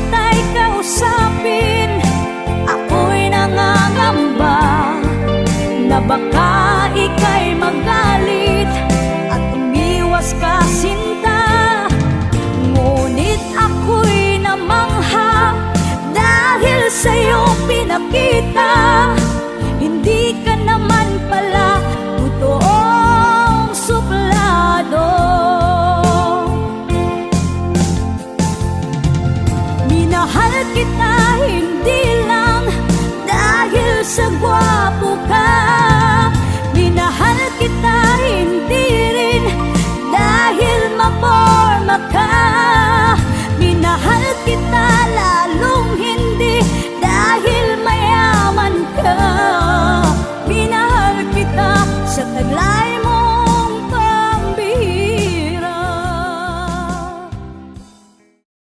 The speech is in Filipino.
kita'y kausapin, ako'y nangangamba na baka ika'y magalit at umiwas ka, sinta. Ngunit ako'y namangha dahil sa'yo pinakita, hindi ka naman pala totoong suplado. Minahal kita